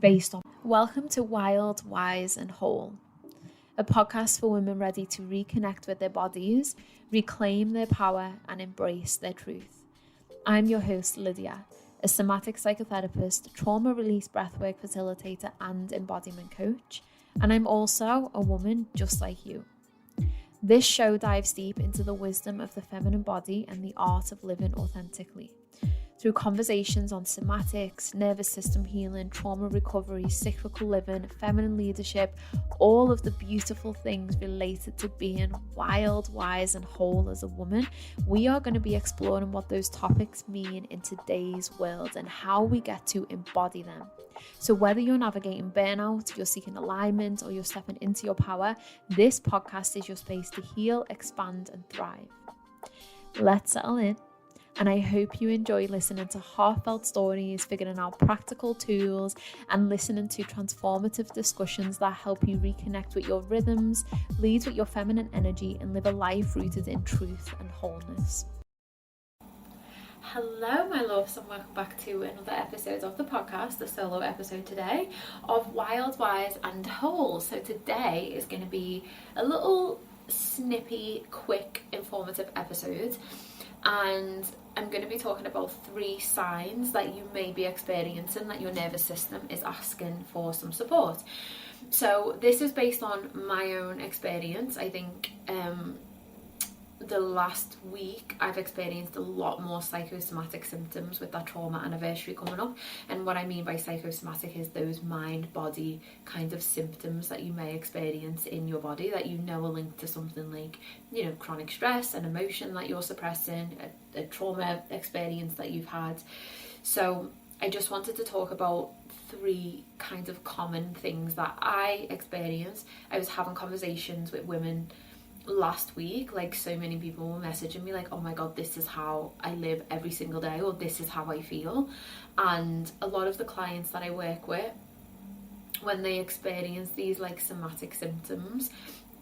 based on. Welcome to Wild, Wise and Whole, a podcast for women ready to reconnect with their bodies, reclaim their power and embrace their truth. I'm your host, Lydia, a somatic psychotherapist, trauma release breathwork facilitator and embodiment coach, and I'm also a woman just like you. This show dives deep into the wisdom of the feminine body and the art of living authentically. Through conversations on somatics, nervous system healing, trauma recovery, cyclical living, feminine leadership, all of the beautiful things related to being wild, wise and whole as a woman, we are going to be exploring what those topics mean in today's world and how we get to embody them. So whether you're navigating burnout, you're seeking alignment, or you're stepping into your power, this podcast is your space to heal, expand and thrive. Let's settle in. And I hope you enjoy listening to heartfelt stories, figuring out practical tools, and listening to transformative discussions that help you reconnect with your rhythms, lead with your feminine energy, and live a life rooted in truth and wholeness. Hello, my loves, and welcome back to another episode of the podcast, the solo episode today of Wild, Wise and Whole. So today is going to be a little snippy, quick, informative episode. And I'm going to be talking about 3 signs that you may be experiencing that your nervous system is asking for some support. So this is based on my own experience. I think the last week I've experienced a lot more psychosomatic symptoms with that trauma anniversary coming up. And what I mean by psychosomatic is those mind-body kind of symptoms that you may experience in your body that you know are linked to something like, you know, chronic stress, an emotion that you're suppressing, a trauma experience that you've had. So I just wanted to talk about 3 kind of common things that I experienced. I was having conversations with women last week, like so many people were messaging me like, oh my god, this is how I live every single day, or this is how I feel. And a lot of the clients that I work with, when they experience these like somatic symptoms,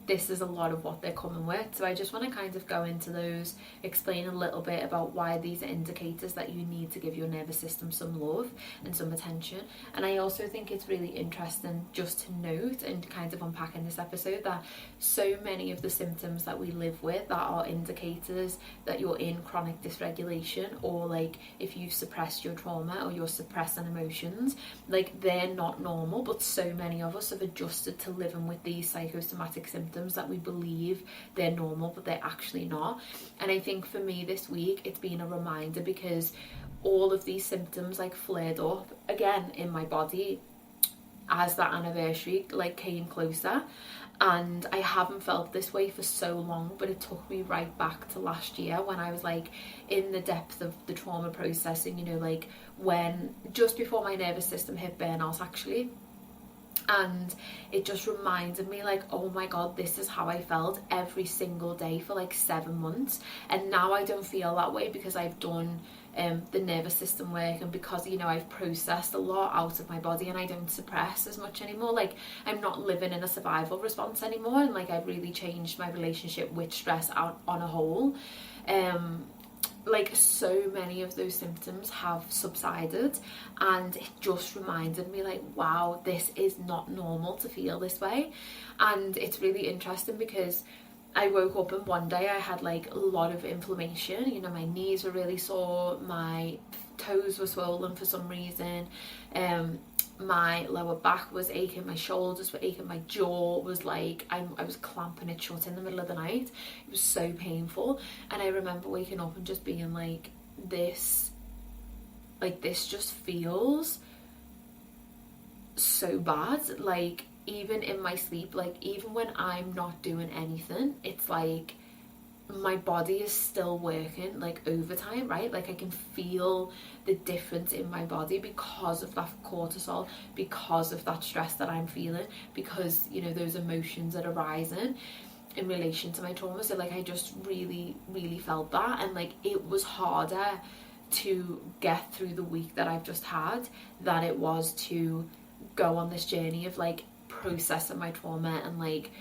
this is a lot of what they're coming with. So I just want to kind of go into those, explain a little bit about why these are indicators that you need to give your nervous system some love and some attention. And I also think it's really interesting just to note and kind of unpack in this episode that so many of the symptoms that we live with that are indicators that you're in chronic dysregulation, or like if you've suppressed your trauma or you're suppressing emotions, like they're not normal, but so many of us have adjusted to living with these psychosomatic symptoms that we believe they're normal, but they're actually not. And I think for me this week it's been a reminder, because all of these symptoms like flared up again in my body as that anniversary like came closer. And I haven't felt this way for so long, but it took me right back to last year when I was like in the depth of the trauma processing, you know, like when just before my nervous system hit burnout actually. And it just reminded me like, oh my god, this is how I felt every single day for like 7 months. And now I don't feel that way because I've done the nervous system work, and because, you know, I've processed a lot out of my body and I don't suppress as much anymore. Like I'm not living in a survival response anymore, and like I've really changed my relationship with stress out on a whole. Like so many of those symptoms have subsided, and it just reminded me like, wow, this is not normal to feel this way. And it's really interesting because I woke up and one day I had like a lot of inflammation, you know, my knees were really sore, my toes were swollen for some reason, my lower back was aching, my shoulders were aching, my jaw was like, I was clamping it shut in the middle of the night. It was so painful. And I remember waking up and just being like, this just feels so bad. Like even in my sleep, like even when I'm not doing anything, it's like my body is still working like overtime, right? Like I can feel the difference in my body because of that cortisol, because of that stress that I'm feeling, because, you know, those emotions that are rising in relation to my trauma. So like I just really felt that, and like it was harder to get through the week that I've just had than it was to go on this journey of like processing my trauma and like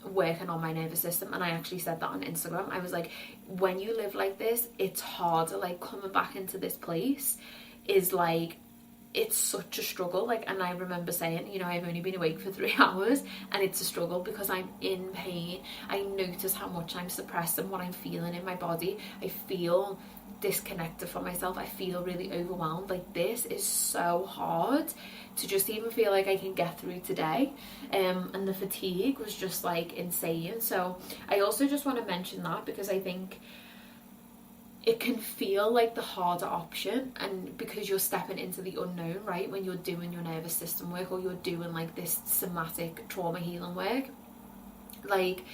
working on my nervous system. And I actually said that on Instagram. I was like, when you live like this, it's harder. Like coming back into this place is like it's such a struggle. Like, and I remember saying, you know, I've only been awake for 3 hours and it's a struggle because I'm in pain. I notice how much I'm suppressed and what I'm feeling in my body. I feel disconnected from myself. I feel really overwhelmed. Like, this is so hard to just even feel like I can get through today. And the fatigue was just like insane. So I also just want to mention that because I think it can feel like the harder option, and because you're stepping into the unknown, right, when you're doing your nervous system work or you're doing like this somatic trauma healing work, like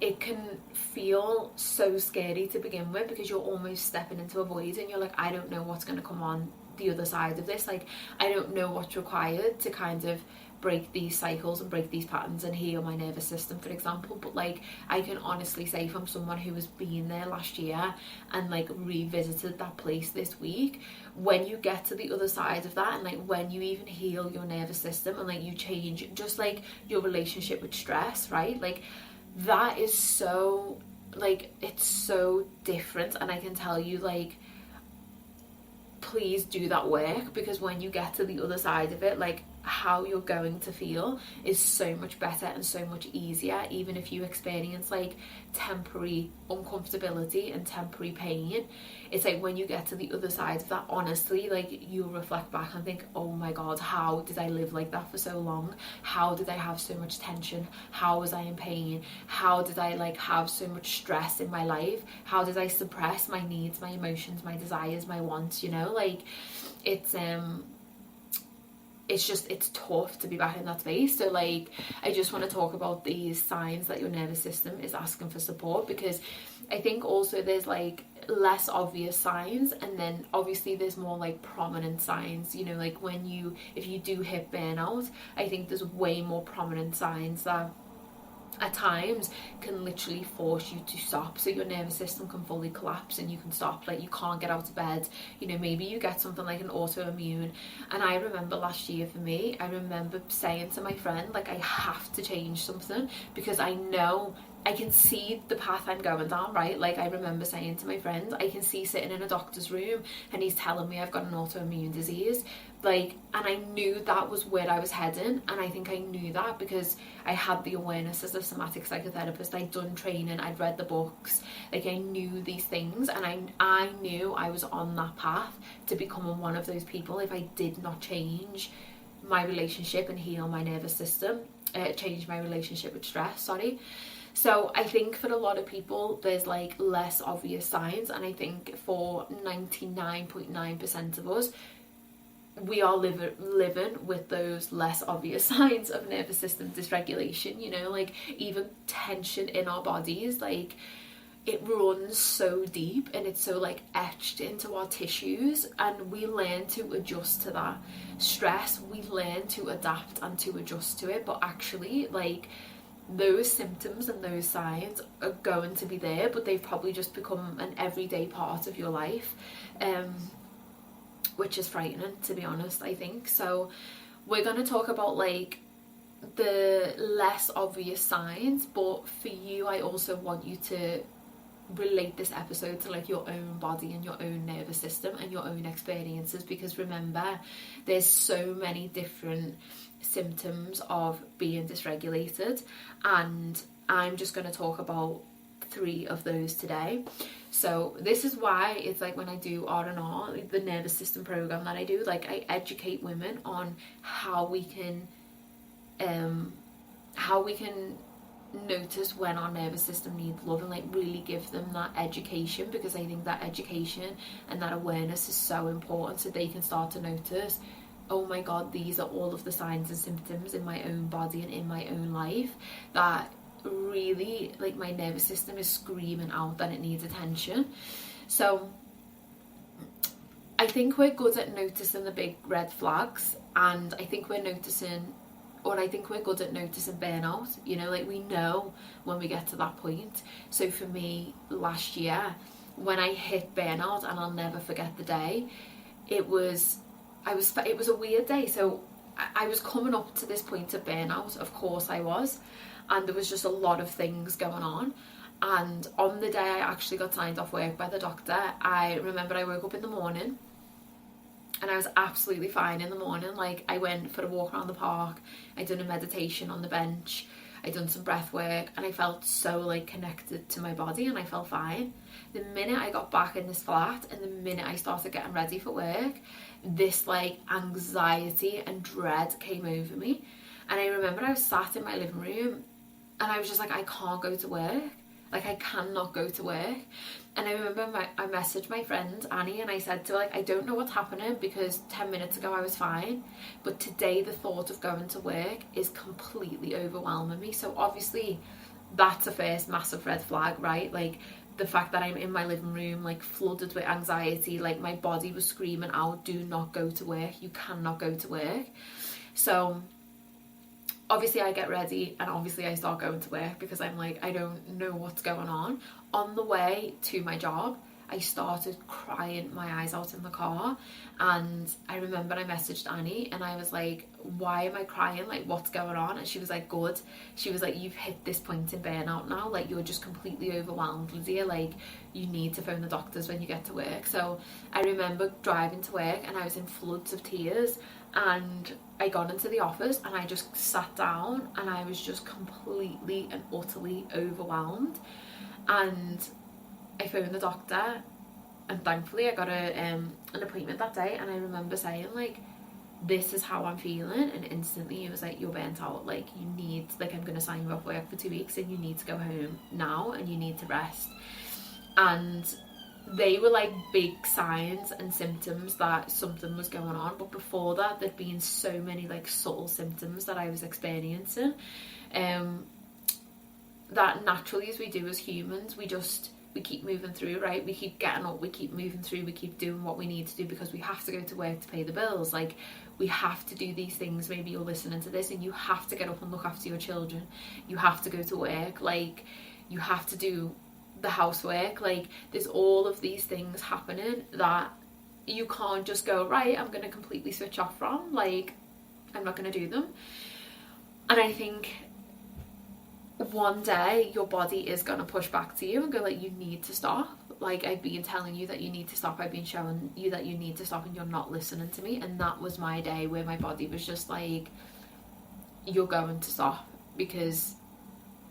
it can feel so scary to begin with because you're almost stepping into a void and you're like, I don't know what's going to come on the other side of this. Like, I don't know what's required to kind of break these cycles and break these patterns and heal my nervous system, for example. But like, I can honestly say, from someone who has been there last year and like revisited that place this week, when you get to the other side of that and like when you even heal your nervous system and like you change just like your relationship with stress, right, like that is so, like, it's so different. And I can tell you, like, please do that work, because when you get to the other side of it, like, how you're going to feel is so much better and so much easier, even if you experience like temporary uncomfortability and temporary pain. It's like when you get to the other side of that, honestly, like, you'll reflect back and think, oh my god, how did I live like that for so long? How did I have so much tension? How was I in pain? How did I like have so much stress in my life? How did I suppress my needs, my emotions, my desires, my wants? You know, like, it's tough to be back in that space. So like, I just want to talk about these signs that your nervous system is asking for support, because I think also there's like less obvious signs, and then obviously there's more like prominent signs, you know, like if you do hit burnout, I think there's way more prominent signs that at times can literally force you to stop. So your nervous system can fully collapse and you can stop, like you can't get out of bed, you know, maybe you get something like an autoimmune. And I remember last year, for me, I remember saying to my friend, like, I have to change something because I know I can see the path I'm going down, right? Like, I remember saying to my friend, I can see sitting in a doctor's room and he's telling me I've got an autoimmune disease, like, and I knew that was where I was heading. And I think I knew that because I had the awareness as a somatic psychotherapist. I'd done training, I'd read the books, like, I knew these things, and I knew I was on that path to becoming one of those people if I did not change my relationship and heal my nervous system, change my relationship with stress, sorry. So I think for a lot of people, there's like less obvious signs, and I think for 99.9% of us, we are living with those less obvious signs of nervous system dysregulation, you know, like even tension in our bodies, like it runs so deep and it's so like etched into our tissues, and we learn to adjust to that stress, we learn to adapt and to adjust to it, but actually, like, those symptoms and those signs are going to be there, but they've probably just become an everyday part of your life, which is frightening, to be honest, I think. So we're going to talk about like the less obvious signs, but for you, I also want you to relate this episode to like your own body and your own nervous system and your own experiences, because remember, there's so many different symptoms of being dysregulated, and I'm just going to talk about 3 of those today. So this is why it's like when I do R&R, the nervous system program that I do, like I educate women on how we can notice when our nervous system needs love, and like really give them that education, because I think that education and that awareness is so important, so they can start to notice, oh my god, these are all of the signs and symptoms in my own body and in my own life that really, like, my nervous system is screaming out that it needs attention. So I think we're good at noticing the big red flags, and I think we're good at noticing burnout, you know, like we know when we get to that point. So for me, last year, when I hit burnout, and I'll never forget the day, it was a weird day. So I was coming up to this point of burnout, of course I was, and there was just a lot of things going on. And on the day I actually got signed off work by the doctor, I remember I woke up in the morning And I was absolutely fine in the morning. Like, I went for a walk around the park, I done a meditation on the bench, I done some breath work, and I felt so like connected to my body, and I felt fine. The minute I got back in this flat and the minute I started getting ready for work, this like anxiety and dread came over me. And I remember I was sat in my living room and I was just like, I can't go to work. Like, I cannot go to work. And I remember I messaged my friend Annie and I said to her, like, I don't know what's happening, because 10 minutes ago I was fine, but today the thought of going to work is completely overwhelming me. So obviously that's a first massive red flag, right? Like, the fact that I'm in my living room, like, flooded with anxiety, like my body was screaming out, do not go to work, you cannot go to work. So obviously I get ready and obviously I start going to work, because I'm like, I don't know what's going on. On the way to my job, I started crying my eyes out in the car, and I remember I messaged Annie and I was like, why am I crying? Like, what's going on? And she was like, good. She was like, you've hit this point in burnout now, like, you're just completely overwhelmed, Lydia, like, you need to phone the doctors when you get to work. So I remember driving to work and I was in floods of tears, and I got into the office and I just sat down and I was just completely and utterly overwhelmed. And I phoned the doctor, and thankfully I got an appointment that day. And I remember saying, like, this is how I'm feeling, and instantly he was like, you're burnt out, like, you need, like, I'm going to sign you off work for 2 weeks and you need to go home now and you need to rest. And they were like big signs and symptoms that something was going on. But before that, there'd been so many like subtle symptoms that I was experiencing, that naturally, as we do as humans, we keep moving through, right? We keep getting up, we keep moving through, we keep doing what we need to do, because we have to go to work to pay the bills. Like, we have to do these things. Maybe you're listening to this and you have to get up and look after your children, you have to go to work, like, you have to do the housework. Like, there's all of these things happening that you can't just go, right, I'm going to completely switch off from, like, I'm not going to do them. And I think one day your body is going to push back to you and go, like, you need to stop. Like, I've been telling you that you need to stop, I've been showing you that you need to stop, and you're not listening to me. And that was my day where my body was just like, you're going to stop, because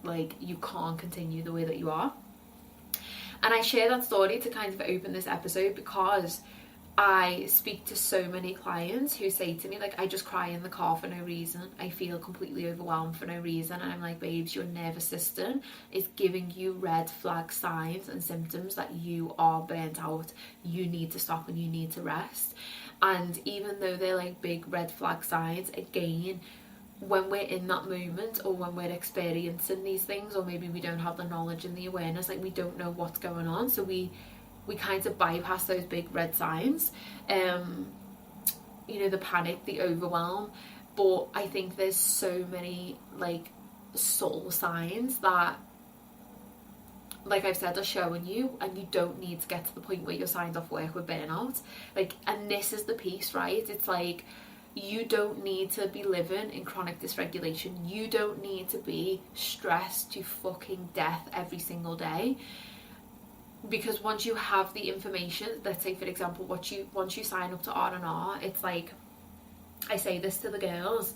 like, you can't continue the way that you are. And I share that story to kind of open this episode, because I speak to so many clients who say to me, like, I just cry in the car for no reason, I feel completely overwhelmed for no reason. And I'm like, babes, your nervous system is giving you red flag signs and symptoms that you are burnt out, you need to stop and you need to rest. And even though they're like big red flag signs, again, when we're in that moment, or when we're experiencing these things, or maybe we don't have the knowledge and the awareness, like, we don't know what's going on, so we kind of bypass those big red signs, you know, the panic, the overwhelm. But I think there's so many like subtle signs that, like I've said, are showing you, and you don't need to get to the point where you're signed off work with burnout. Like, and this is the piece, right? It's like, you don't need to be living in chronic dysregulation. You don't need to be stressed to fucking death every single day. Because once you have the information, let's say for example, once you sign up to R&R, it's like, I say this to the girls,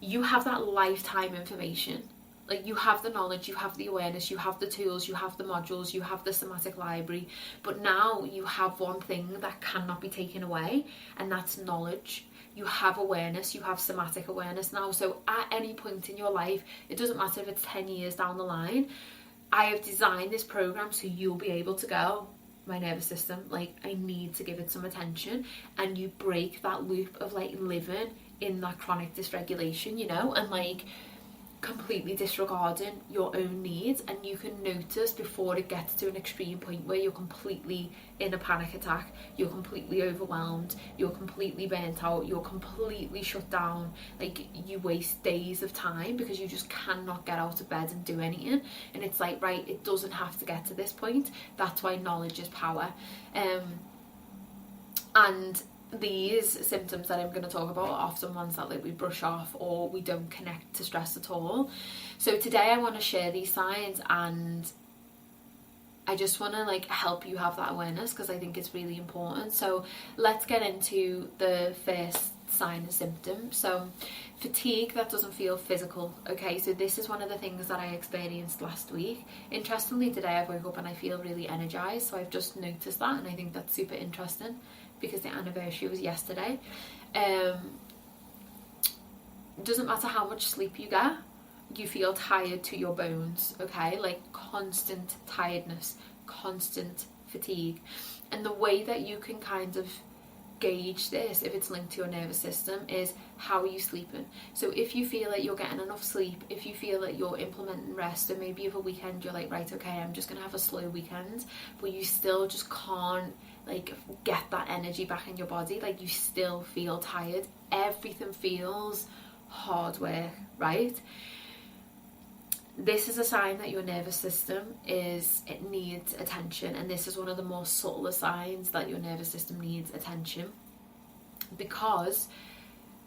you have that lifetime information. Like, you have the knowledge, you have the awareness, you have the tools, you have the modules, you have the somatic library. But now you have one thing that cannot be taken away, and that's knowledge. You have awareness, you have somatic awareness now. So at any point in your life, it doesn't matter if it's 10 years down the line, I have designed this program so you'll be able to go, my nervous system, like, I need to give it some attention. And you break that loop of like living in that chronic dysregulation, you know, and like completely disregarding your own needs. And you can notice before it gets to an extreme point where you're completely in a panic attack, you're completely overwhelmed, you're completely burnt out, you're completely shut down, like, you waste days of time because you just cannot get out of bed and do anything. And it's like, right, it doesn't have to get to this point. That's why knowledge is power. And these symptoms that I'm going to talk about are often ones that like we brush off, or we don't connect to stress at all. So today I want to share these signs and I just want to like help you have that awareness because I think it's really important. So let's get into the first sign and symptom. So fatigue that doesn't feel physical. Okay, so this is one of the things that I experienced last week. Interestingly, today I woke up and I feel really energized, so I've just noticed that, and I think that's super interesting because the anniversary was yesterday. Doesn't matter how much sleep you get, you feel tired to your bones. Okay, like constant tiredness, constant fatigue. And the way that you can kind of gauge this, if it's linked to your nervous system, is how are you sleeping. So if you feel like you're getting enough sleep, if you feel like you're implementing rest, and maybe over a weekend you're like, right, okay, I'm just gonna have a slow weekend, but you still just can't like get that energy back in your body, like you still feel tired, everything feels hard work, right? This is a sign that your nervous system it needs attention, and this is one of the more subtler signs that your nervous system needs attention. Because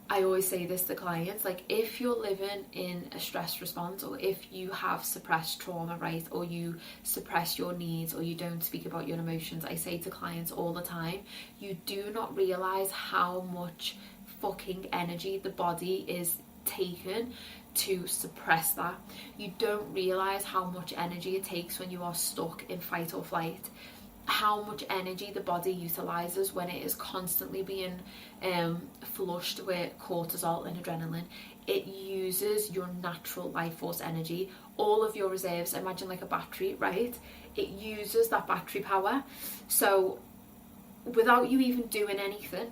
I always say this to clients, like if you're living in a stress response, or if you have suppressed trauma, right, or you suppress your needs, or you don't speak about your emotions, I say to clients all the time, you do not realize how much fucking energy the body is taken to suppress that. You don't realize how much energy it takes when you are stuck in fight or flight, how much energy the body utilizes when it is constantly being flushed with cortisol and adrenaline. It uses your natural life force energy, all of your reserves. Imagine like a battery, right? It uses that battery power. So without you even doing anything,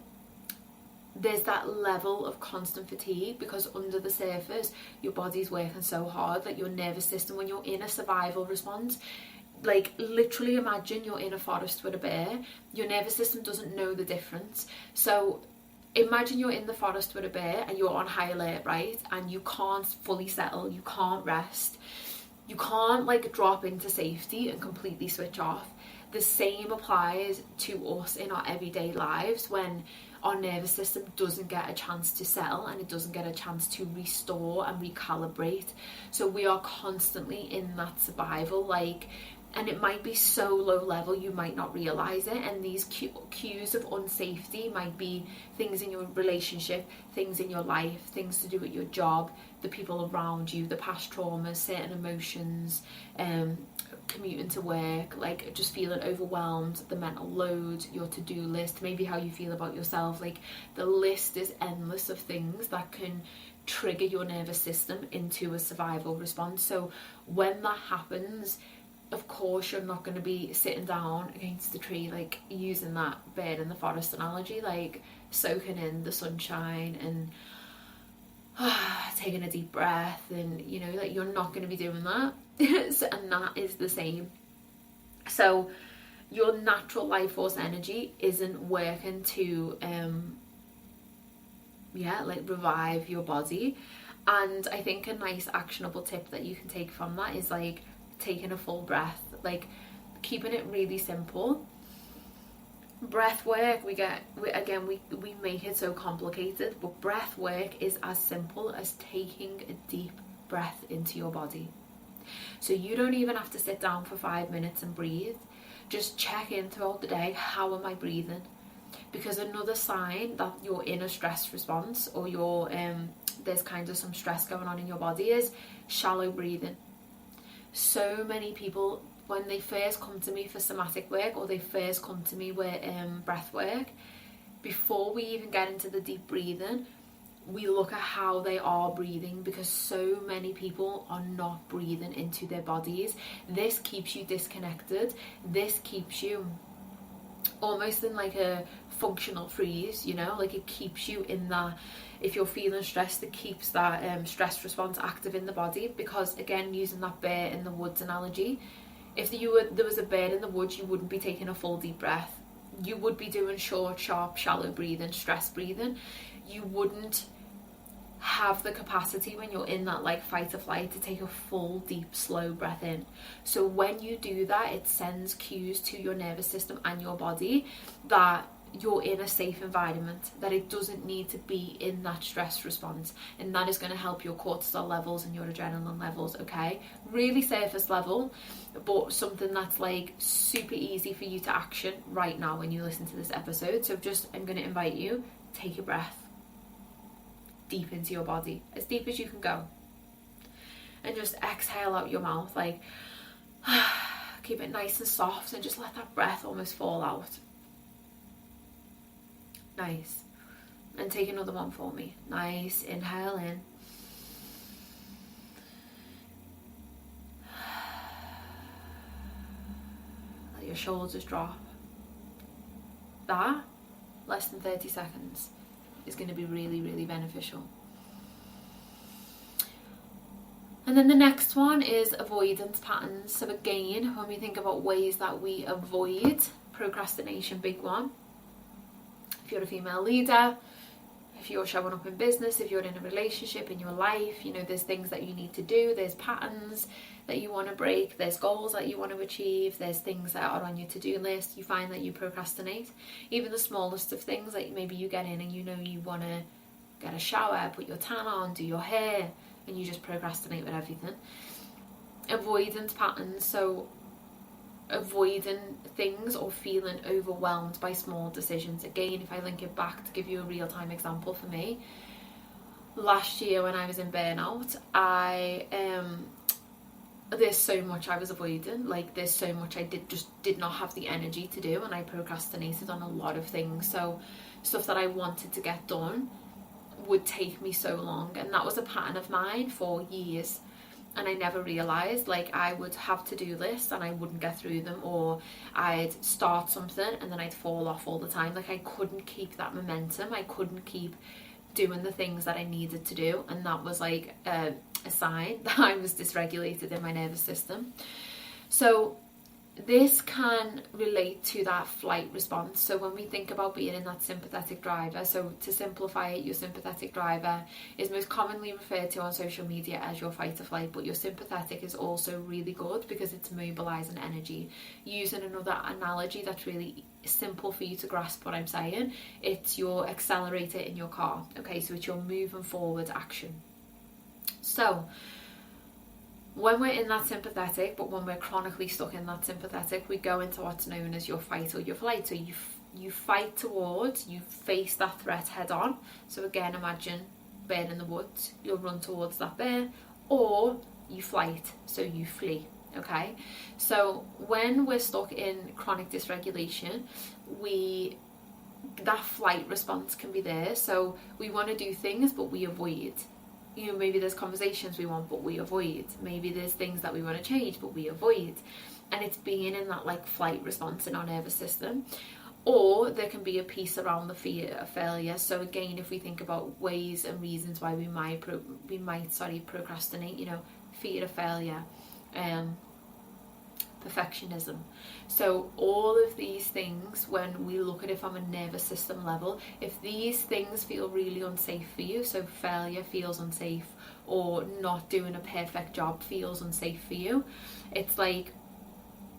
there's that level of constant fatigue, because under the surface your body's working so hard. Like your nervous system, when you're in a survival response, like literally imagine you're in a forest with a bear, your nervous system doesn't know the difference. So imagine you're in the forest with a bear and you're on high alert, right, and you can't fully settle, you can't rest, you can't like drop into safety and completely switch off. The same applies to us in our everyday lives when our nervous system doesn't get a chance to settle and it doesn't get a chance to restore and recalibrate. So we are constantly in that survival, like, and it might be so low level you might not realize it, and these cues of unsafety might be things in your relationship, things in your life, things to do with your job, the people around you, the past traumas, certain emotions, commuting to work, like just feeling overwhelmed, the mental load, your to-do list, maybe how you feel about yourself. Like the list is endless of things that can trigger your nervous system into a survival response. So when that happens, of course you're not going to be sitting down against the tree, like using that bird in the forest analogy, like soaking in the sunshine and taking a deep breath, and you know, like you're not going to be doing that. And that is the same. So your natural life force energy isn't working to like revive your body. And I think a nice actionable tip that you can take from that is like taking a full breath, like keeping it really simple. Breath work, we make it so complicated, but breath work is as simple as taking a deep breath into your body. So you don't even have to sit down for 5 minutes and breathe. Just check in throughout the day, how am I breathing? Because another sign that you're in a stress response, or you're there's kind of some stress going on in your body, is shallow breathing. So many people, when they first come to me for somatic work, or they first come to me with breath work, before we even get into the deep breathing, we look at how they are breathing, because so many people are not breathing into their bodies. This keeps you disconnected. This keeps you almost in like a functional freeze, you know, like it keeps you in that, if you're feeling stressed, it keeps that stress response active in the body. Because again, using that bear in the woods analogy, if there was a bear in the woods, you wouldn't be taking a full deep breath. You would be doing short, sharp, shallow breathing, stress breathing. You wouldn't have the capacity when you're in that like fight or flight to take a full deep slow breath in. So when you do that, it sends cues to your nervous system and your body that you're in a safe environment, that it doesn't need to be in that stress response, and that is going to help your cortisol levels and your adrenaline levels. Okay, really surface level, but something that's like super easy for you to action right now when you listen to this episode. So I'm going to invite you, take a breath deep into your body, as deep as you can go, and just exhale out your mouth, like keep it nice and soft, and just let that breath almost fall out. Nice. And take another one for me. Nice. Inhale in. Let your shoulders drop. That, less than 30 seconds, is going to be really, really beneficial. And then the next one is avoidance patterns. So again, when we think about ways that we avoid procrastination, big one. If you're a female leader, if you're showing up in business, if you're in a relationship, in your life, you know, there's things that you need to do, there's patterns that you want to break, there's goals that you want to achieve, there's things that are on your to-do list. You find that you procrastinate. Even the smallest of things, like maybe you get in and you know you want to get a shower, put your tan on, do your hair, and you just procrastinate with everything. Avoidance patterns, so avoiding things or feeling overwhelmed by small decisions. Again, if I link it back to give you a real-time example for me, last year when I was in burnout, there's so much I was avoiding, like there's so much I did not have the energy to do, and I procrastinated on a lot of things. So stuff that I wanted to get done would take me so long, and that was a pattern of mine for years. And I never realised, like, I would have to-do lists and I wouldn't get through them, or I'd start something and then I'd fall off all the time. Like, I couldn't keep that momentum. I couldn't keep doing the things that I needed to do. And that was like a sign that I was dysregulated in my nervous system. So this can relate to that flight response. So when we think about being in that sympathetic driver, so to simplify it, your sympathetic driver is most commonly referred to on social media as your fight or flight, but your sympathetic is also really good because it's mobilizing energy. Using another analogy that's really simple for you to grasp what I'm saying, it's your accelerator in your car. Okay, so it's your moving forward action. So when we're in that sympathetic, but when we're chronically stuck in that sympathetic, we go into what's known as your fight or your flight. So you fight towards, you face that threat head on. So again, imagine bear in the woods, you'll run towards that bear, or you flight, so you flee. Okay, so when we're stuck in chronic dysregulation, that flight response can be there. So we want to do things, but we avoid. You know, maybe there's conversations we want, but we avoid. Maybe there's things that we want to change, but we avoid. And it's being in that like flight response in our nervous system. Or there can be a piece around the fear of failure. So again, if we think about ways and reasons why we might procrastinate, you know, fear of failure, perfectionism. So all of these things, when we look at it from a nervous system level, if these things feel really unsafe for you, so failure feels unsafe, or not doing a perfect job feels unsafe for you, it's like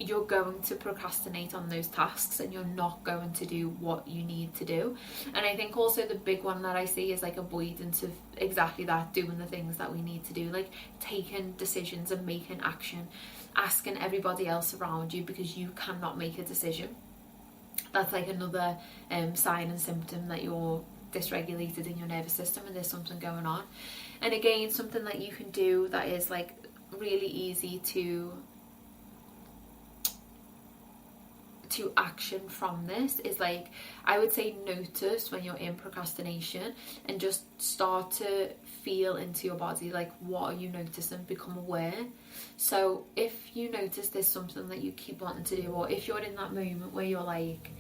you're going to procrastinate on those tasks and you're not going to do what you need to do. And I think also the big one that I see is like avoidance of exactly that, doing the things that we need to do, like taking decisions and making action, asking everybody else around you because you cannot make a decision. That's like another sign and symptom that you're dysregulated in your nervous system and there's something going on. And again, something that you can do that is like really easy to action from this is, like, I would say notice when you're in procrastination and just start to feel into your body, like what are you noticing, become aware. So if you notice there's something that you keep wanting to do, or if you're in that moment where you're like,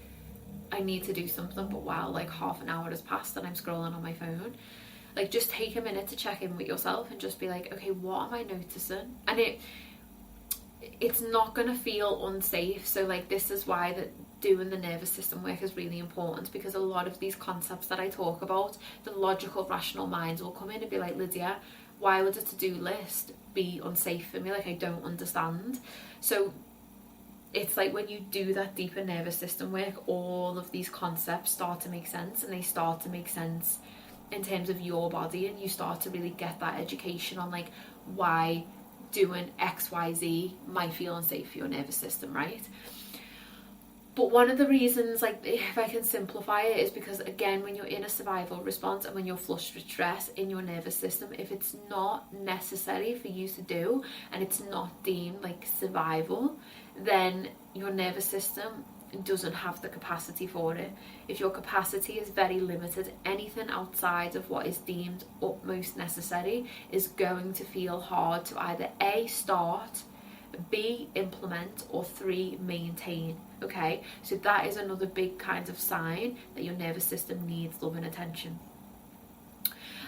I need to do something, but wow, like half an hour has passed and I'm scrolling on my phone, like just take a minute to check in with yourself and just be like, okay, what am I noticing? And it's not going to feel unsafe. So like this is why that doing the nervous system work is really important, because a lot of these concepts that I talk about, the logical rational minds will come in and be like, Lydia, why would a to-do list be unsafe for me? Like, I don't understand. So it's like when you do that deeper nervous system work, all of these concepts start to make sense, and they start to make sense in terms of your body, and you start to really get that education on like why doing XYZ might feel unsafe for your nervous system, right? But one of the reasons, like if I can simplify it, is because again, when you're in a survival response and when you're flushed with stress in your nervous system, if it's not necessary for you to do and it's not deemed like survival, then your nervous system doesn't have the capacity for it. If your capacity is very limited, anything outside of what is deemed utmost necessary is going to feel hard to either A, start, B, implement, or 3, maintain. Okay, so that is another big kind of sign that your nervous system needs love and attention.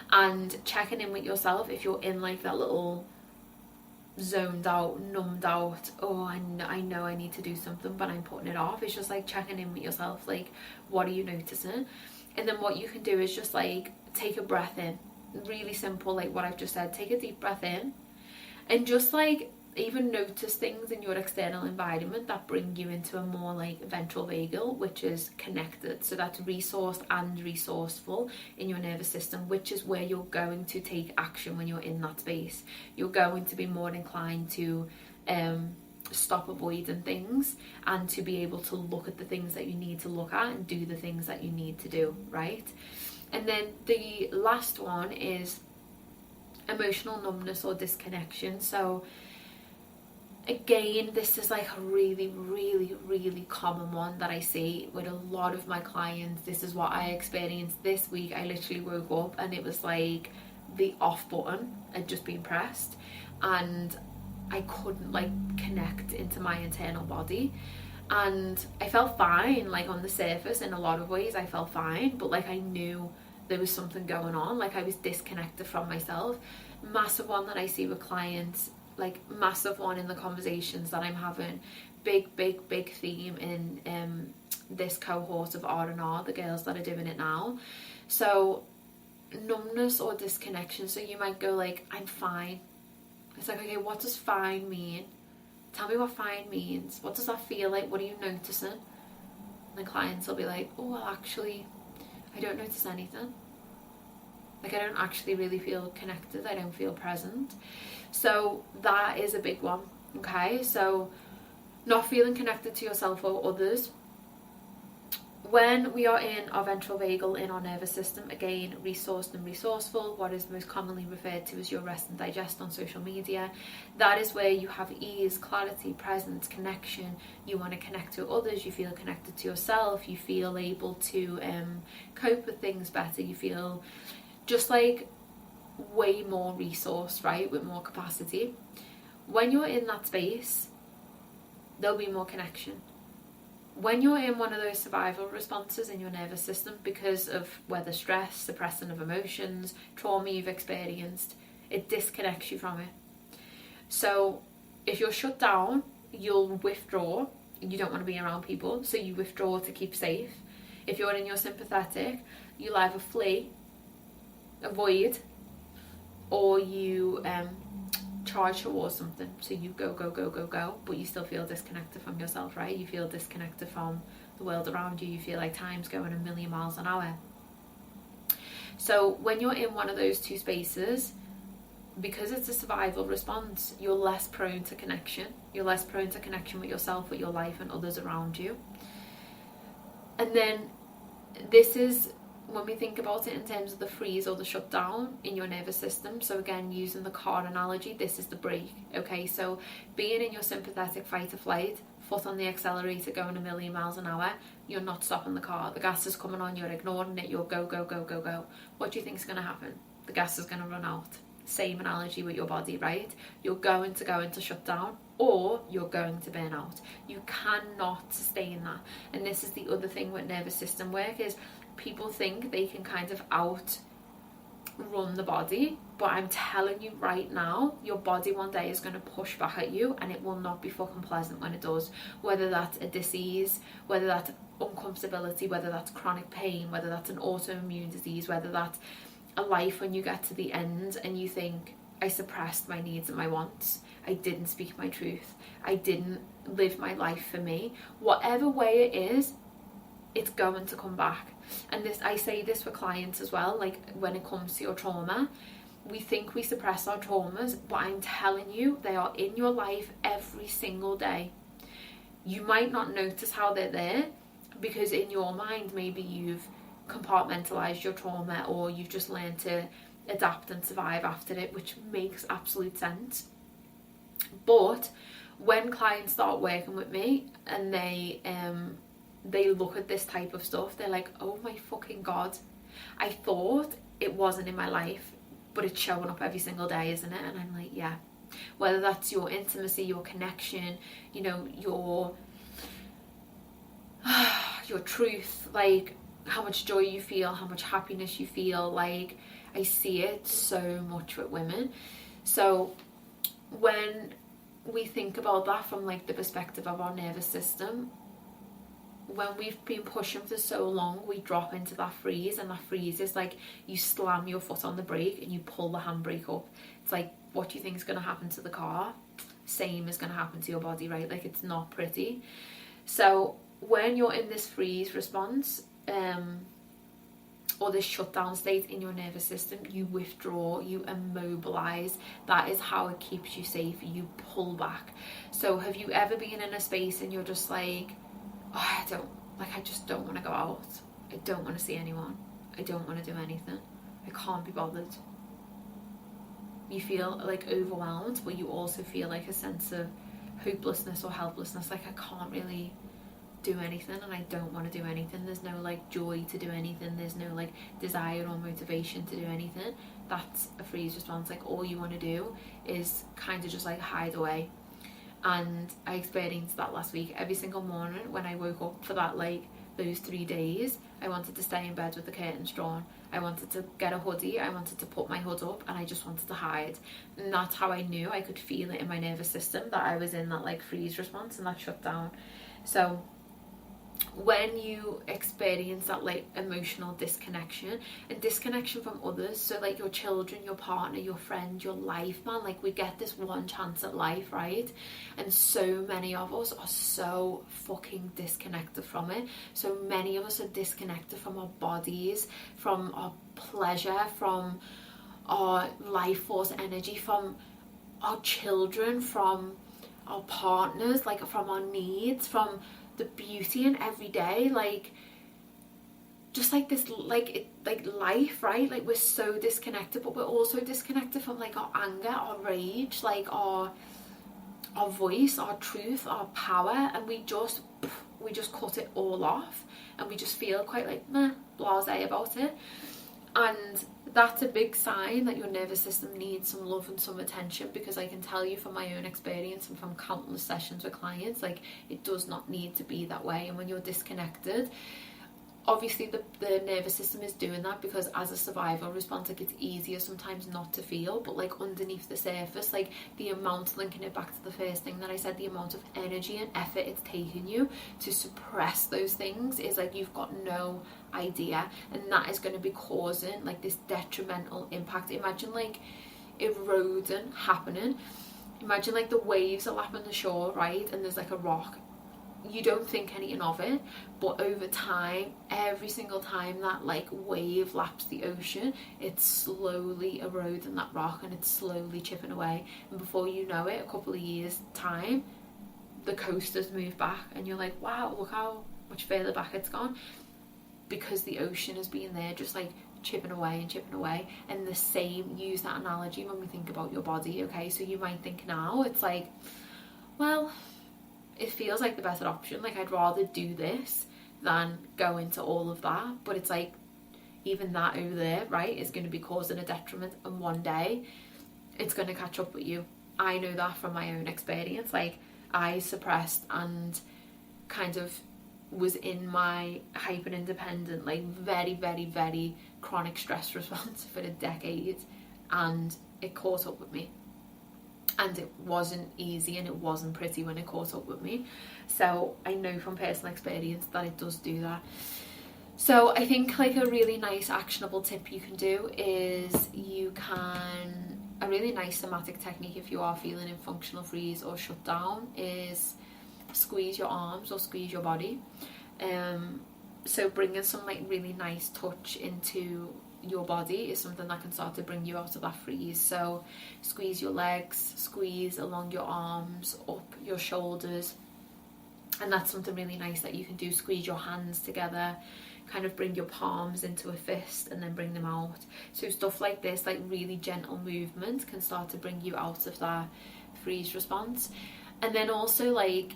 And checking in with yourself, if you're in like that little zoned out, numbed out, oh I know I need to do something but I'm putting it off, it's just like checking in with yourself, like what are you noticing? And then what you can do is just like take a breath in, really simple, like what I've just said. Take a deep breath in and just like even notice things in your external environment that bring you into a more like ventral vagal, which is connected, so that's resourced and resourceful in your nervous system, which is where you're going to take action when you're in that space. You're going to be more inclined to stop avoiding things and to be able to look at the things that you need to look at and do the things that you need to do, right? And then the last one is emotional numbness or disconnection. So again, this is like a really common one that I see with a lot of my clients. This is what I experienced this week. I literally woke up and it was like the off button had just been pressed and I couldn't like connect into my internal body. And I felt fine, like on the surface in a lot of ways I felt fine, but like I knew there was something going on, like I was disconnected from myself. Massive one that I see with clients, like massive one in the conversations that I'm having, big theme in this cohort of R&R, the girls that are doing it now. So numbness or disconnection, so you might go like, I'm fine. It's like, okay, what does fine mean? Tell me what fine means. What does that feel like? What are you noticing? And the clients will be like, oh, well, actually, I don't notice anything. Like, I don't actually really feel connected. I don't feel present. So that is a big one, okay? So not feeling connected to yourself or others. When we are in our ventral vagal, in our nervous system, again, resourced and resourceful, what is most commonly referred to as your rest and digest on social media, that is where you have ease, clarity, presence, connection. You want to connect to others, you feel connected to yourself, you feel able to cope with things better, you feel just like way more resource, right, with more capacity. When you're in that space, there'll be more connection. When you're in one of those survival responses in your nervous system because of whether stress, suppressing of emotions, trauma you've experienced, it disconnects you from it. So if you're shut down, you'll withdraw. You don't want to be around people, so you withdraw to keep safe. If you're in your sympathetic, you'll either flee, avoid, or you charge towards something. So you go, but you still feel disconnected from yourself, right? You feel disconnected from the world around you. You feel like time's going a million miles an hour. So when you're in one of those two spaces, because it's a survival response, you're less prone to connection. You're less prone to connection with yourself, with your life, and others around you. And then this is when we think about it in terms of the freeze or the shutdown in your nervous system. So again, using the car analogy, this is the brake, okay? So being in your sympathetic fight or flight, foot on the accelerator going a million miles an hour, you're not stopping the car. The gas is coming on, you're ignoring it, you're go. What do you think is going to happen? The gas is going to run out. Same analogy with your body, right? You're going to go into shutdown or you're going to burn out. You cannot sustain that. And this is the other thing with nervous system work is people think they can kind of outrun the body, but I'm telling you right now, your body one day is going to push back at you and it will not be fucking pleasant when it does. Whether that's a disease, whether that's uncomfortability, whether that's chronic pain, whether that's an autoimmune disease, whether that's a life when you get to the end and you think, I suppressed my needs and my wants. I didn't speak my truth. I didn't live my life for me. Whatever way it is, it's going to come back. And this, I say this for clients as well, like when it comes to your trauma, we think we suppress our traumas, but I'm telling you, they are in your life every single day. You might not notice how they're there because in your mind, maybe you've compartmentalized your trauma, or you've just learned to adapt and survive after it, which makes absolute sense. But when clients start working with me and they look at this type of stuff, they're like, oh my fucking God, I thought it wasn't in my life, but it's showing up every single day, isn't it? And I'm like, yeah. Whether that's your intimacy, your connection, you know, your truth, like how much joy you feel, how much happiness you feel, like I see it so much with women. So when we think about that from like the perspective of our nervous system, when we've been pushing for so long, we drop into that freeze, and that freeze is like you slam your foot on the brake and you pull the handbrake up. It's like, what do you think is going to happen to the car? Same is going to happen to your body, right? Like, it's not pretty. So when you're in this freeze response, or this shutdown state in your nervous system, you withdraw, you immobilize. That is how it keeps you safe. You pull back. So have you ever been in a space and you're just like, oh, I just don't want to go out. I don't want to see anyone. I don't want to do anything. I can't be bothered. You feel like overwhelmed, but you also feel like a sense of hopelessness or helplessness. Like, I can't really do anything, and I don't want to do anything. There's no like joy to do anything. There's no like desire or motivation to do anything. That's a freeze response. Like, all you want to do is kind of just like hide away. And I experienced that last week. Every single morning when I woke up for that, like those 3 days, I wanted to stay in bed with the curtains drawn. I wanted to get a hoodie. I wanted to put my hood up, and I just wanted to hide. And that's how I knew. I could feel it in my nervous system that I was in that like freeze response and that shutdown. So when you experience that like emotional disconnection and disconnection from others, so like your children, your partner, your friend, your life, man, like we get this one chance at life, right? And so many of us are so fucking disconnected from it. So many of us are disconnected from our bodies, from our pleasure, from our life force energy, from our children, from our partners, like from our needs, from the beauty in every day, like just like this, like life, right? Like we're so disconnected, but we're also disconnected from like our anger, our rage, like our voice, our truth, our power, and we just cut it all off, and we just feel quite like blasé about it. And that's a big sign that your nervous system needs some love and some attention, because I can tell you from my own experience and from countless sessions with clients, like it does not need to be that way. And when you're disconnected, obviously the nervous system is doing that because as a survival response, like it's easier sometimes not to feel, but like underneath the surface, like the amount, linking it back to the first thing that I said, the amount of energy and effort it's taken you to suppress those things is like you've got no idea. And that is going to be causing like this detrimental impact. Imagine like eroding happening. Imagine like the waves are lapping the shore, right? And there's like a rock. You don't think anything of it, but over time, every single time that like wave laps the ocean, it's slowly eroding that rock and it's slowly chipping away. And before you know it, a couple of years time, the coast has moved back, and you're like, wow, look how much further back it's gone, because the ocean has been there just like chipping away and chipping away. And the same, use that analogy when we think about your body. Okay, so you might think now it's like, well, it feels like the better option, like I'd rather do this than go into all of that, but it's like even that over there, right, is going to be causing a detriment, and one day it's going to catch up with you. I know that from my own experience. Like I suppressed and kind of was in my hyper independent, like very, very, very chronic stress response for a decade, and it caught up with me. And it wasn't easy and it wasn't pretty when it caught up with me. So I know from personal experience that it does do that. So I think like a really nice actionable tip you can do is you can really nice somatic technique if you are feeling in functional freeze or shut down is squeeze your arms or squeeze your body. So bringing some like really nice touch into your body is something that can start to bring you out of that freeze. So squeeze your legs, squeeze along your arms, up your shoulders, and that's something really nice that you can do. Squeeze your hands together, kind of bring your palms into a fist and then bring them out. So stuff like this, like really gentle movement, can start to bring you out of that freeze response. And then also, like,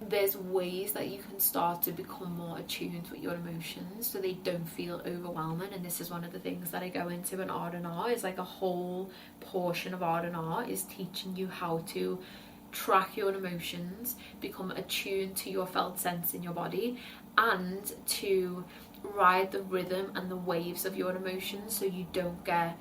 there's ways that you can start to become more attuned with your emotions so they don't feel overwhelming. And this is one of the things that I go into in R&R, is like a whole portion of R&R is teaching you how to track your emotions, become attuned to your felt sense in your body, and to ride the rhythm and the waves of your emotions so you don't get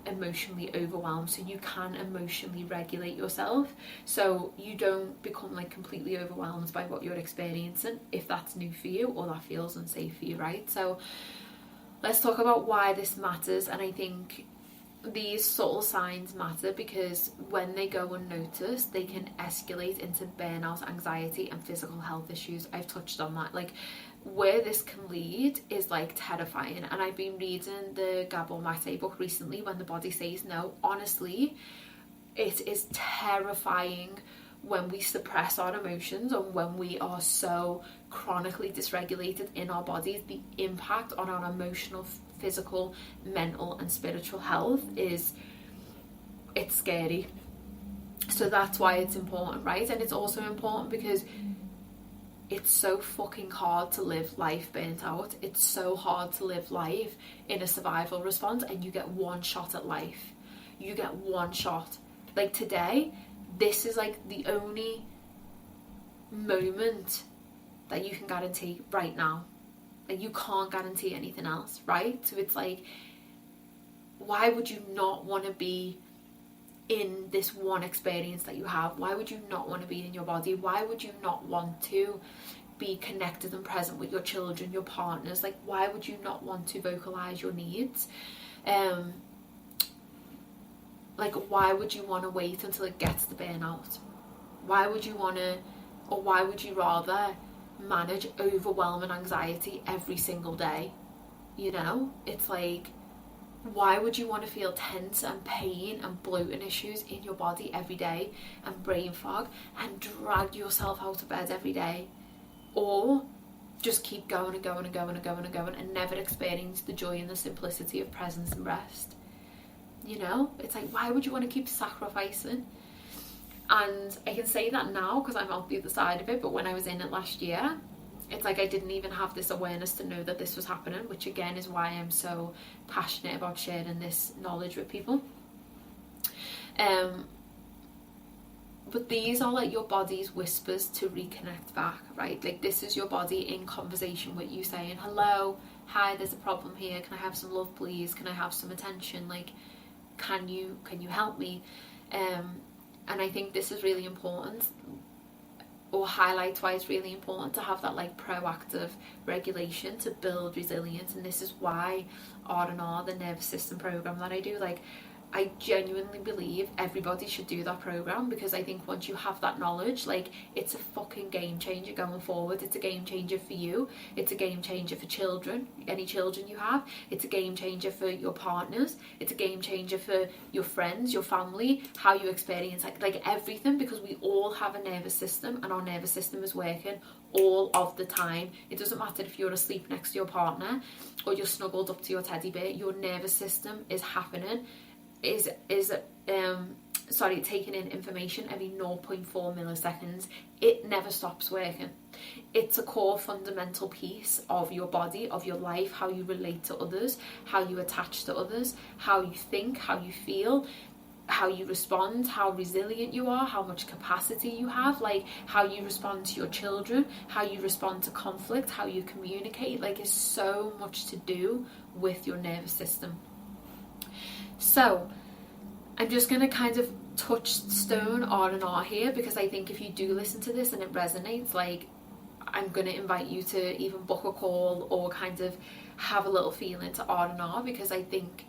emotionally overwhelmed, so you can emotionally regulate yourself, so you don't become like completely overwhelmed by what you're experiencing if that's new for you or that feels unsafe for you, right? So let's talk about why this matters. And I think these subtle signs matter because when they go unnoticed, they can escalate into burnout, anxiety, and physical health issues. I've touched on that. Like, where this can lead is like terrifying. And I've been reading the Gabor Mate book recently, When the Body Says No. Honestly, it is terrifying when we suppress our emotions and when we are so chronically dysregulated in our bodies. The impact on our emotional, physical, mental, and spiritual health it's scary. So that's why it's important, right? And it's also important because it's so fucking hard to live life burnt out. It's so hard to live life in a survival response, and you get one shot at life. You get one shot. Like today, this is like the only moment that you can guarantee right now. Like, you can't guarantee anything else, right? So it's like, why would you not want to be in this one experience that you have? Why would you not want to be in your body? Why would you not want to be connected and present with your children, your partners? Like, why would you not want to vocalize your needs? Like, why would you want to wait until it gets to burnout? Why would you want to, or why would you rather manage overwhelming anxiety every single day? You know, it's like, why would you want to feel tense and pain and bloating issues in your body every day and brain fog and drag yourself out of bed every day, or just keep going and going and going and going and going and never experience the joy and the simplicity of presence and rest? You know, it's like, why would you want to keep sacrificing? And I can say that now because I'm out the other side of it, but when I was in it last year, it's like I didn't even have this awareness to know that this was happening, which again is why I'm so passionate about sharing this knowledge with people. But these are like your body's whispers to reconnect back, right? Like, this is your body in conversation with you saying, hello, hi, there's a problem here. Can I have some love, please? Can I have some attention? Like, can you help me? And I think this is really important, or highlights why it's really important to have that like proactive regulation to build resilience. And this is why R&R, the nervous system program that I do, like, I genuinely believe everybody should do that program, because I think once you have that knowledge, like, it's a fucking game changer going forward. It's a game changer for you. It's a game changer for children, any children you have. It's a game changer for your partners. It's a game changer for your friends, your family, how you experience like everything, because we all have a nervous system, and our nervous system is working all of the time. It doesn't matter if you're asleep next to your partner or you're snuggled up to your teddy bear. Your nervous system is happening, taking in information every 0.4 milliseconds. It never stops working. It's a core fundamental piece of your body, of your life, how you relate to others, how you attach to others, how you think, how you feel, how you respond, how resilient you are, how much capacity you have, like how you respond to your children, how you respond to conflict, how you communicate. Like, it's so much to do with your nervous system. So I'm just going to kind of touchstone R&R here, because I think if you do listen to this and it resonates, like, I'm going to invite you to even book a call or kind of have a little feel into R&R, because I think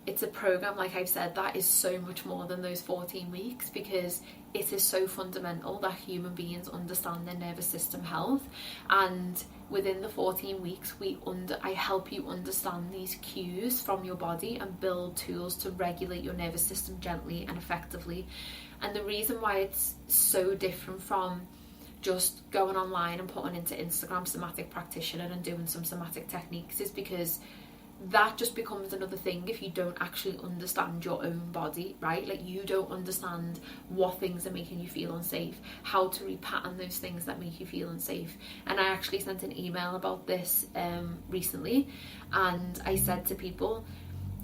it's a program, like I've said, that is so much more than those 14 weeks, because it is so fundamental that human beings understand their nervous system health. And within the 14 weeks, I help you understand these cues from your body and build tools to regulate your nervous system gently and effectively. And the reason why it's so different from just going online and putting into Instagram somatic practitioner and doing some somatic techniques is because that just becomes another thing if you don't actually understand your own body, right? Like, you don't understand what things are making you feel unsafe, how to repattern those things that make you feel unsafe. And I actually sent an email about this recently, and I said to people,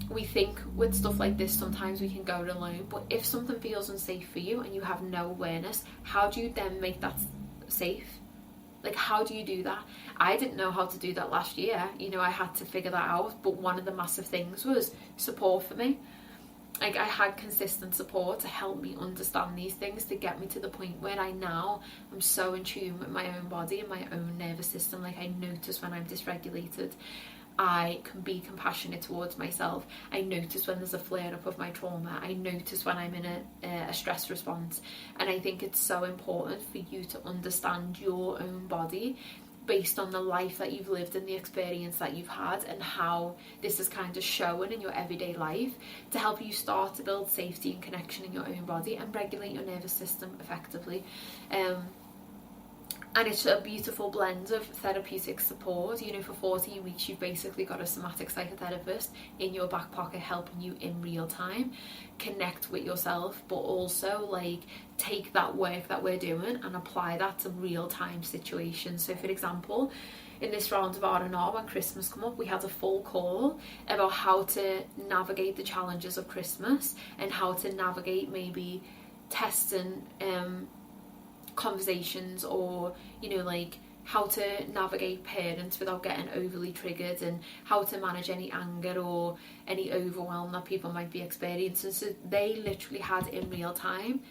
we think with stuff like this sometimes we can go it alone, but if something feels unsafe for you and you have no awareness, how do you then make that safe? Like, how do you do that? I didn't know how to do that last year. You know, I had to figure that out. But one of the massive things was support for me. Like, I had consistent support to help me understand these things, to get me to the point where I'm so in tune with my own body and my own nervous system. Like, I notice when I'm dysregulated. I can be compassionate towards myself. I notice when there's a flare-up of my trauma. I notice when I'm in a stress response. And I think it's so important for you to understand your own body based on the life that you've lived and the experience that you've had, and how this is kind of showing in your everyday life, to help you start to build safety and connection in your own body and regulate your nervous system effectively. And it's a beautiful blend of therapeutic support. You know, for 14 weeks, you've basically got a somatic psychotherapist in your back pocket helping you in real time connect with yourself, but also like take that work that we're doing and apply that to real time situations. So for example, in this round of R&R, when Christmas come up, we had a full call about how to navigate the challenges of Christmas and how to navigate maybe testing conversations, or, you know, like how to navigate parents without getting overly triggered, and how to manage any anger or any overwhelm that people might be experiencing. So they literally had in real time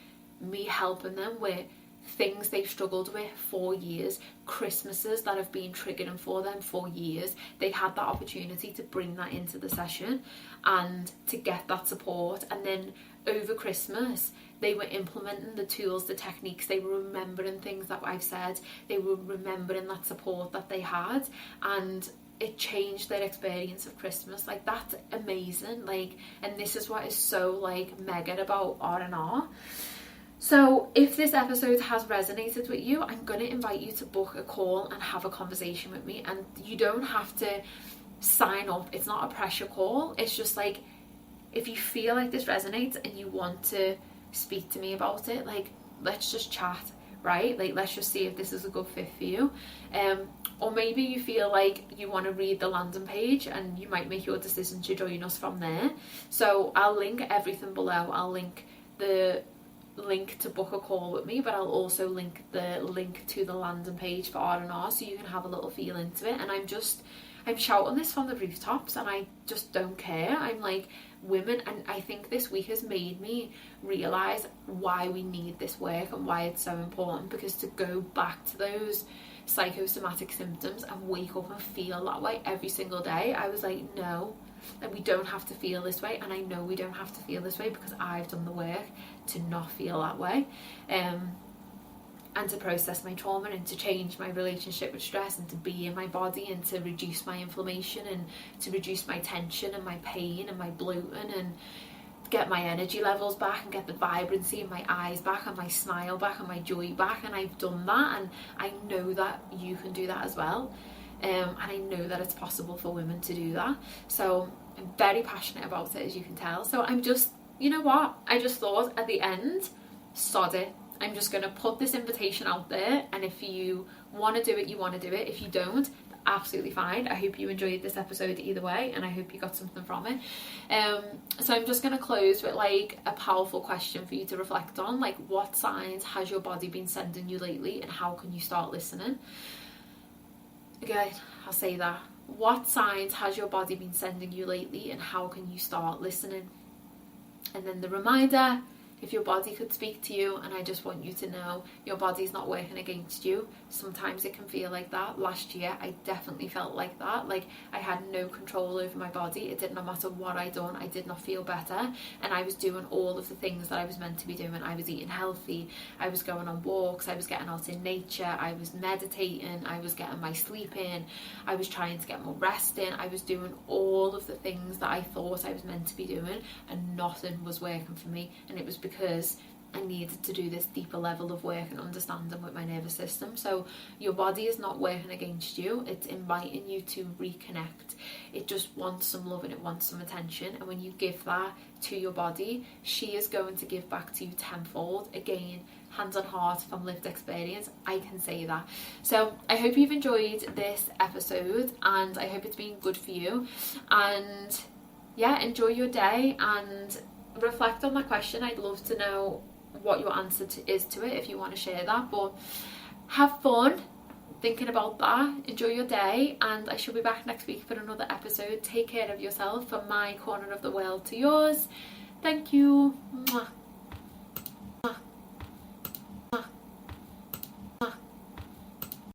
me helping them with things they've struggled with for years, Christmases that have been triggering for them for years. They had that opportunity to bring that into the session and to get that support. And then over Christmas, they were implementing the tools, the techniques, they were remembering things that I've said, they were remembering that support that they had, and it changed their experience of Christmas. Like, that's amazing. Like, and this is what is so like mega about R&R. So if this episode has resonated with you, I'm going to invite you to book a call and have a conversation with me. And you don't have to sign up. It's not a pressure call. It's just like, if you feel like this resonates and you want to speak to me about it, like, let's just chat, right? Like, let's just see if this is a good fit for you. Or maybe you feel like you want to read the landing page and you might make your decision to join us from there. So I'll link everything below. I'll link the link to book a call with me, but I'll also link the link to the landing page for R&R, so you can have a little feel into it. And I'm shouting this from the rooftops, and I just don't care. I'm like, women, and I think this week has made me realise why we need this work and why it's so important, because to go back to those psychosomatic symptoms and wake up and feel that way every single day, I was like, no, and we don't have to feel this way. And I know we don't have to feel this way because I've done the work to not feel that way, and to process my trauma, and to change my relationship with stress, and to be in my body, and to reduce my inflammation, and to reduce my tension and my pain and my bloating, and get my energy levels back, and get the vibrancy in my eyes back, and my smile back, and my joy back. And I've done that, and I know that you can do that as well. And I know that it's possible for women to do that. So I'm very passionate about it, as you can tell. So I'm just, you know what, I just thought at the end, sod it, I'm just going to put this invitation out there, and if you want to do it, you want to do it. If you don't, absolutely fine. I hope you enjoyed this episode either way, and I hope you got something from it. So I'm just going to close with like a powerful question for you to reflect on. Like, what signs has your body been sending you lately, and how can you start listening? Okay, I'll say that. What signs has your body been sending you lately, and how can you start listening? And then the reminder, if your body could speak to you, and I just want you to know your body's not working against you. Sometimes it can feel like that. Last year I definitely felt like that, like I had no control over my body. It did not matter what I done, I did not feel better, and I was doing all of the things that I was meant to be doing. I was eating healthy, I was going on walks, I was getting out in nature, I was meditating, I was getting my sleep in, I was trying to get more rest in, I was doing all of the things that I thought I was meant to be doing, and nothing was working for me. And it was because I needed to do this deeper level of work and understanding with my nervous system. So your body is not working against you, it's inviting you to reconnect. It just wants some love and it wants some attention, and when you give that to your body, she is going to give back to you tenfold. Again, hands on heart, from lived experience, I can say that. So I hope you've enjoyed this episode, and I hope it's been good for you. And yeah, enjoy your day and reflect on that question. I'd love to know what your answer is to it, if you want to share that. But have fun thinking about that, enjoy your day, and I shall be back next week for another episode. Take care of yourself, from my corner of the world to yours. Thank you. Mwah.